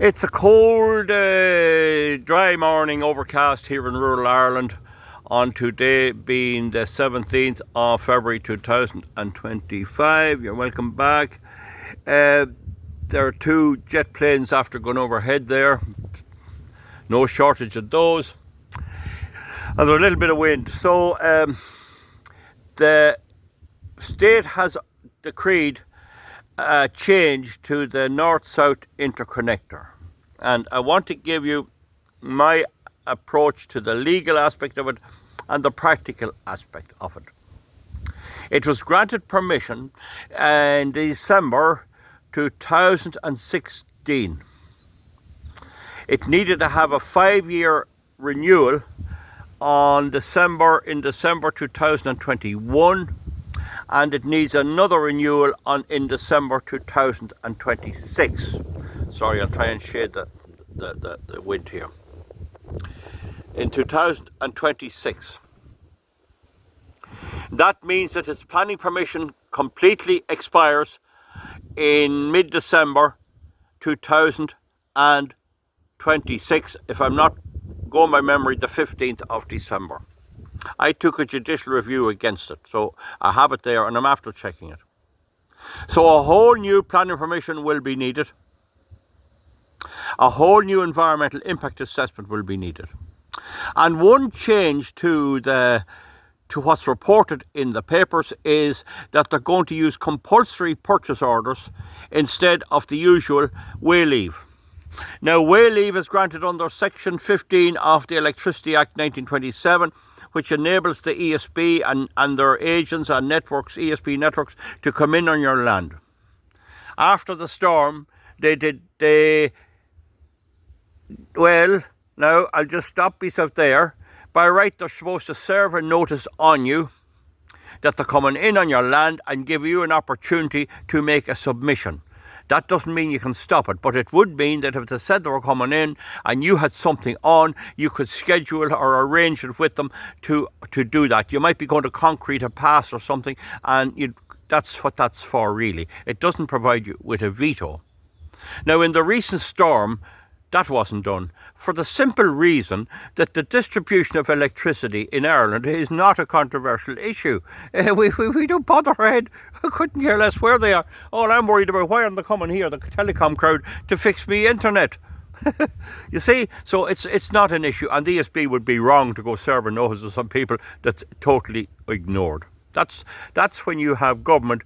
It's a cold, dry morning, overcast here in rural Ireland on today being the 17th of February 2025. You're welcome back. There are two jet planes after going overhead there. No shortage of those. And there's a little bit of wind. So the state has decreed a change to the North-South Interconnector. And I want to give you my approach to the legal aspect of it and the practical aspect of it. It was granted permission in December 2016. It needed to have a 5-year renewal in December 2021, and it needs another renewal in December 2026. Sorry, I'll try and shade the wind here. In 2026. That means that its planning permission completely expires in mid-December 2026, if I'm not going by memory, the 15th of December. I took a judicial review against it, so I have it there and I'm after checking it. So a whole new planning permission will be needed. A whole new environmental impact assessment will be needed. And one change to what's reported in the papers is that they're going to use compulsory purchase orders instead of the usual way leave. Now, way leave is granted under Section 15 of the Electricity Act 1927, which enables the ESB and their agents and networks, ESB networks, to come in on your land. After the storm, now I'll just stop myself there. By right, they're supposed to serve a notice on you that they're coming in on your land and give you an opportunity to make a submission. That doesn't mean you can stop it, but it would mean that if they said they were coming in and you had something on, you could schedule or arrange it with them to do that. You might be going to concrete a pass or something, and that's what that's for, really. It doesn't provide you with a veto. Now, in the recent storm, that wasn't done for the simple reason that the distribution of electricity in Ireland is not a controversial issue. We don't bother our head. I couldn't care less where they are. All I'm worried about, why aren't they coming here, the telecom crowd, to fix me internet? You see, so it's not an issue, and the ESB would be wrong to go serving notices on people that's totally ignored. That's when you have government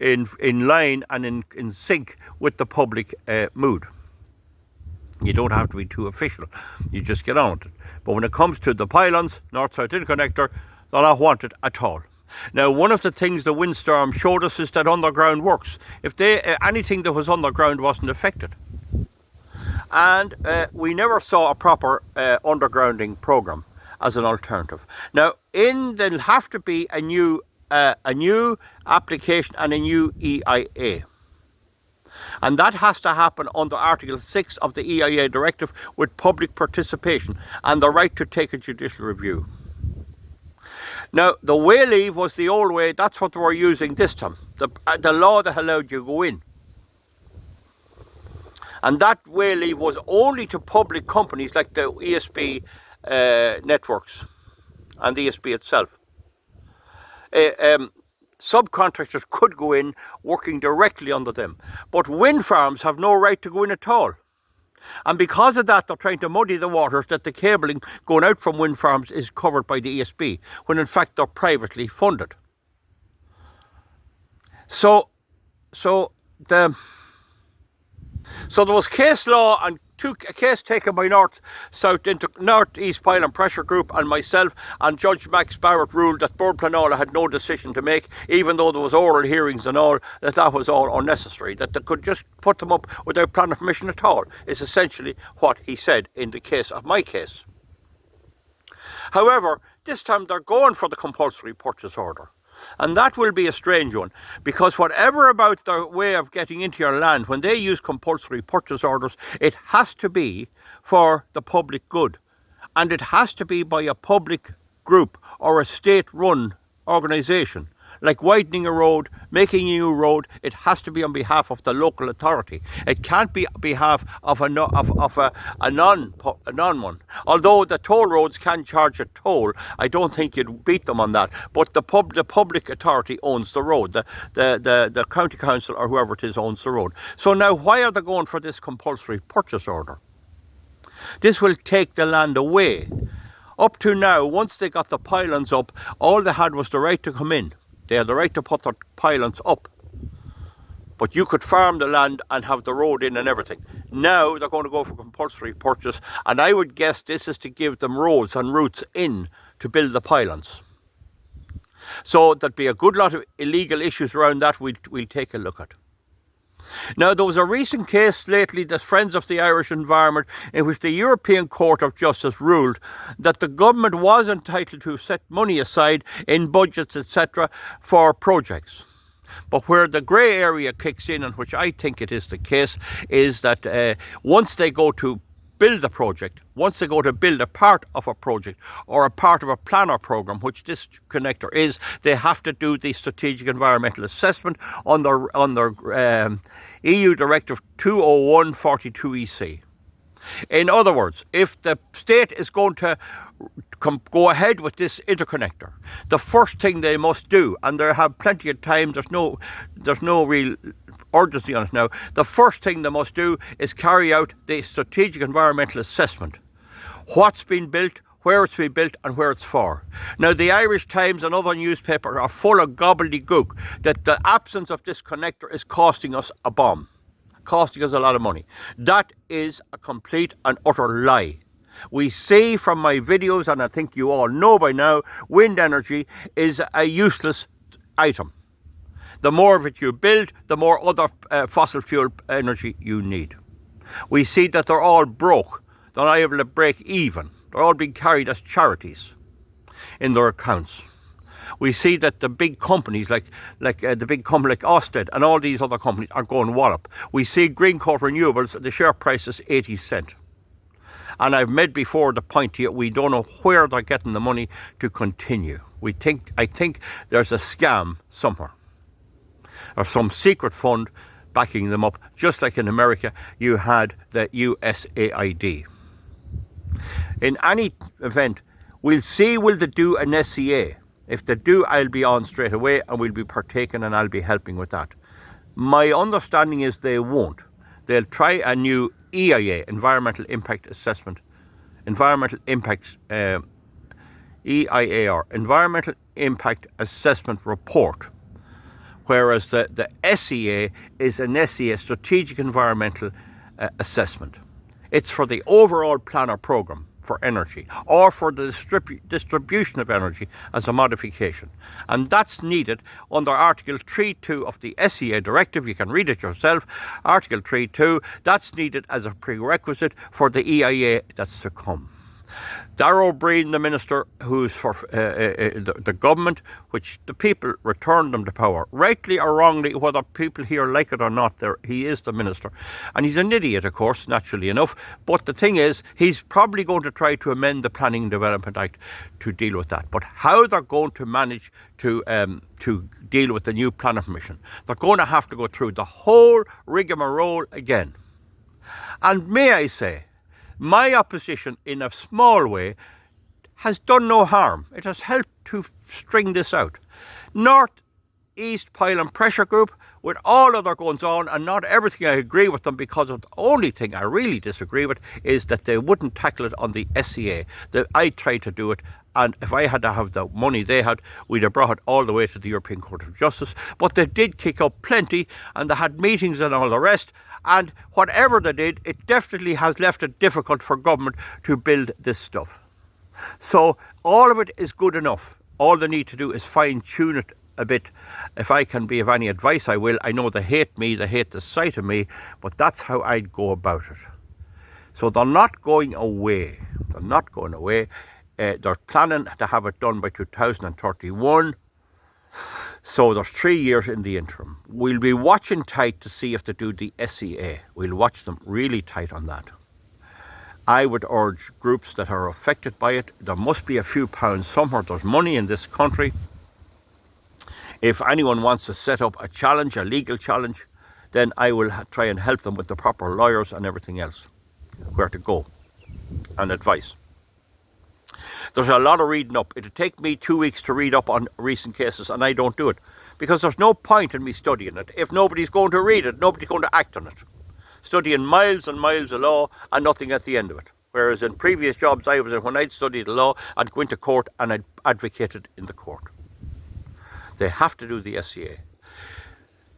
in line and in sync with the public mood. You don't have to be too official. You just get on with it. But when it comes to the pylons, North-South Interconnector, they're not wanted at all. Now, one of the things the windstorm showed us is that underground works. If anything that was underground wasn't affected. And we never saw a proper undergrounding programme as an alternative. Now, there'll have to be a new application and a new EIA. And that has to happen under Article 6 of the EIA directive with public participation and the right to take a judicial review. Now, the way leave was the old way. That's what they were using this time. The law that allowed you to go in. And that way leave was only to public companies like the ESB networks and the ESB itself. Subcontractors could go in working directly under them. But wind farms have no right to go in at all. And because of that, they're trying to muddy the waters that the cabling going out from wind farms is covered by the ESB, when in fact they're privately funded. So there was case law and a case taken by North-East Pylon Pressure Group and myself, and Judge Max Barrett ruled that Board Planola had no decision to make, even though there was oral hearings and all, that was all unnecessary, that they could just put them up without planning permission at all, is essentially what he said in the case of my case. However, this time they're going for the compulsory purchase order. And that will be a strange one, because whatever about their way of getting into your land, when they use compulsory purchase orders, it has to be for the public good. And it has to be by a public group or a state-run organisation, like widening a road, making a new road, it has to be on behalf of the local authority. It can't be on behalf of a non one. Although the toll roads can charge a toll, I don't think you'd beat them on that. But the public authority owns the road. The county council or whoever it is owns the road. So now why are they going for this compulsory purchase order? This will take the land away. Up to now, once they got the pylons up, all they had was the right to come in. They had the right to put their pylons up. But you could farm the land and have the road in and everything. Now they're going to go for compulsory purchase, and I would guess this is to give them roads and routes in to build the pylons. So there'd be a good lot of illegal issues around that we'll take a look at. Now, there was a recent case lately, the Friends of the Irish Environment, in which the European Court of Justice ruled that the government was entitled to set money aside in budgets, etc., for projects. But where the grey area kicks in, and which I think it is the case, is that once they go to build a project, once they go to build a part of a project or a part of a planner program, which this connector is, they have to do the strategic environmental assessment under EU Directive 201/42/EC. In other words, if the state is going to go ahead with this interconnector, the first thing they must do, and they have plenty of time, there's no real urgency on it now, the first thing they must do is carry out the strategic environmental assessment. What's been built, where it's been built, and where it's for. Now, the Irish Times and other newspapers are full of gobbledygook that the absence of this connector is costing us a bomb, costing us a lot of money. That is a complete and utter lie. We see from my videos, and I think you all know by now, wind energy is a useless item. The more of it you build, the more other fossil fuel energy you need. We see that they're all broke. They're not able to break even. They're all being carried as charities in their accounts. We see that the big companies like the big company like Ørsted and all these other companies are going wallop. We see Greencoat Renewables, the share price is 80 cents. And I've made before the point here, we don't know where they're getting the money to continue. I think there's a scam somewhere, or some secret fund backing them up, just like in America you had the USAID. In any event, we'll see, will they do an SCA? If they do, I'll be on straight away and we'll be partaking and I'll be helping with that. My understanding is they won't. They'll try a new EIA, Environmental Impact Assessment, Environmental Impacts, EIAR, Environmental Impact Assessment Report, whereas the SEA is an SEA, Strategic Environmental Assessment. It's for the overall planner program for energy, or for the distribution of energy as a modification. And that's needed under Article 3.2 of the SEA Directive. You can read it yourself. Article 3.2, that's needed as a prerequisite for the EIA that's to come. Darragh O'Brien, the minister, who's for the government, which the people returned them to power, rightly or wrongly, whether people here like it or not, he is the minister. And he's an idiot, of course, naturally enough. But the thing is, he's probably going to try to amend the Planning and Development Act to deal with that. But how they're going to manage to deal with the new planning permission, they're going to have to go through the whole rigmarole again. And may I say, my opposition, in a small way, has done no harm. It has helped to string this out. North East Pylon Pressure Group, with all other goings on, and not everything I agree with them, because of the only thing I really disagree with is that they wouldn't tackle it on the SCA. I tried to do it, and if I had to have the money they had, we'd have brought it all the way to the European Court of Justice. But they did kick up plenty, and they had meetings and all the rest. And whatever they did, it definitely has left it difficult for government to build this stuff. So all of it is good enough. All they need to do is fine-tune it a bit. If I can be of any advice, I will. I know they hate me, they hate the sight of me, but that's how I'd go about it. So they're not going away. They're not going away. They're planning to have it done by 2031. So there's 3 years in the interim. We'll be watching tight to see if they do the SEA. We'll watch them really tight on that. I would urge groups that are affected by it, there must be a few pounds somewhere. There's money in this country. If anyone wants to set up a challenge, a legal challenge, then I will try and help them with the proper lawyers and everything else, where to go, and advice. There's a lot of reading up. It'll take me 2 weeks to read up on recent cases, and I don't do it because there's no point in me studying it. If nobody's going to read it, nobody's going to act on it. Studying miles and miles of law and nothing at the end of it. Whereas in previous jobs I was in, when I'd studied the law, I'd go into court and I'd advocated in the court. They have to do the SCA.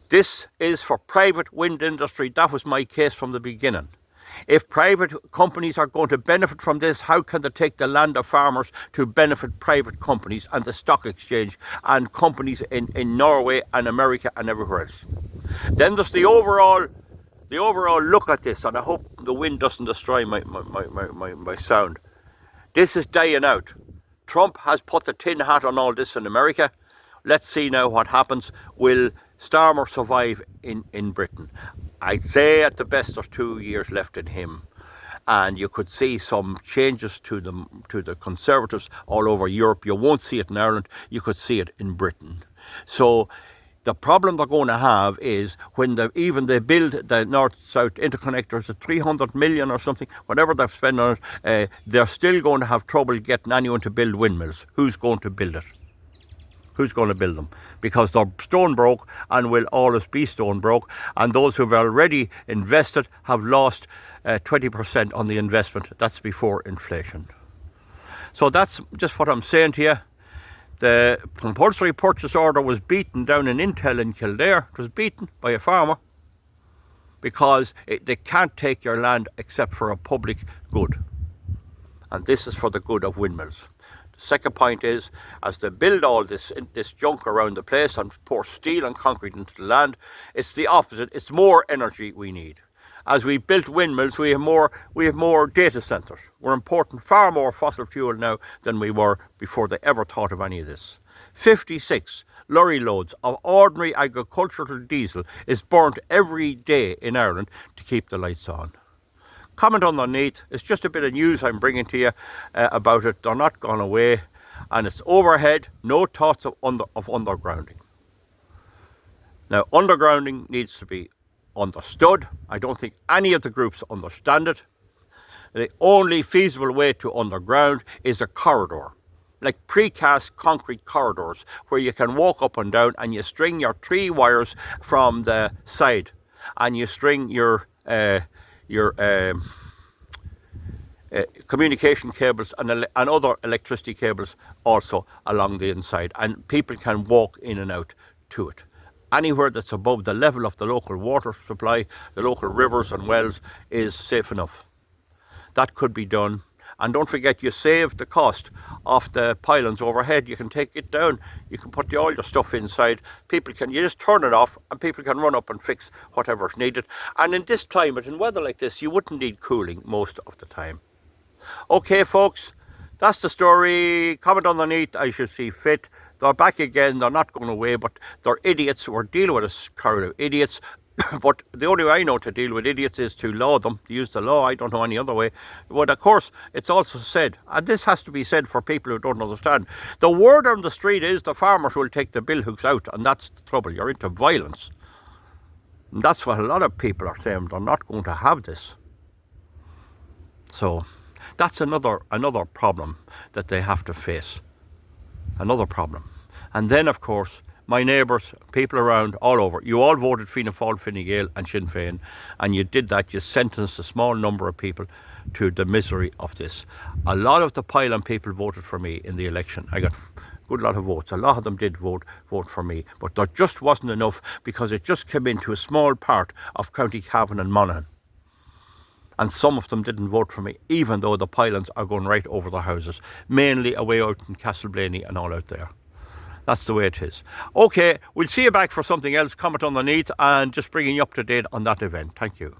This is for private wind industry. That was my case from the beginning. If private companies are going to benefit from this, how can they take the land of farmers to benefit private companies and the stock exchange and companies in Norway and America and everywhere else? Then there's the overall look at this, and I hope the wind doesn't destroy my sound. This is dying out. Trump has put the tin hat on all this in America. Let's see now what happens. Will Starmer survive in Britain? I'd say at the best there's 2 years left in him, and you could see some changes to the Conservatives all over Europe. You won't see it in Ireland. You could see it in Britain. So the problem they're going to have is when they build the North-South Interconnector, is it 300 million or something, whatever they've spent on it, they're still going to have trouble getting anyone to build windmills. Who's going to build it? Who's going to build them? Because they're stone broke and will always be stone broke. And those who've already invested have lost 20% on the investment. That's before inflation. So that's just what I'm saying to you. The compulsory purchase order was beaten down in Intel in Kildare. It was beaten by a farmer because they can't take your land except for a public good. And this is for the good of windmills. Second point is, as they build all this junk around the place and pour steel and concrete into the land, it's the opposite. It's more energy we need. As we built windmills, we have more data centres. We're importing far more fossil fuel now than we were before they ever thought of any of this. 56 lorry loads of ordinary agricultural diesel is burnt every day in Ireland to keep the lights on. Comment underneath. It's just a bit of news I'm bringing to you about it. They're not gone away, and it's overhead. No thoughts of undergrounding. Now, undergrounding needs to be understood. I don't think any of the groups understand it. The only feasible way to underground is a corridor, like precast concrete corridors, where you can walk up and down, and you string your 3 wires from the side, and you string your communication cables and other electricity cables also along the inside, and people can walk in and out to it. Anywhere that's above the level of the local water supply, the local rivers and wells, is safe enough. That could be done. And don't forget, you save the cost of the pylons overhead. You can take it down. You can put all your stuff inside. You just turn it off and people can run up and fix whatever's needed. And in this climate, in weather like this, you wouldn't need cooling most of the time. Okay, folks, that's the story. Comment underneath, I should see fit. They're back again. They're not going away, but they're idiots. We're dealing with a crowd of idiots. But the only way I know to deal with idiots is to law them, to use the law. I don't know any other way. But of course, it's also said, and this has to be said for people who don't understand, the word on the street is the farmers will take the billhooks out, and that's the trouble. You're into violence. And that's what a lot of people are saying. They're not going to have this. So that's another problem that they have to face. Another problem. And then, of course, my neighbours, people around, all over, you all voted Fianna Fáil, Fine Gael and Sinn Féin, and you did that. You sentenced a small number of people to the misery of this. A lot of the pile-on people voted for me in the election. I got a good lot of votes. A lot of them did vote for me, but there just wasn't enough, because it just came into a small part of County Cavan and Monaghan. And some of them didn't vote for me, even though the pylons are going right over their houses, mainly away out in Castleblaney and all out there. That's the way it is. Okay, we'll see you back for something else. Comment underneath and just bringing you up to date on that event. Thank you.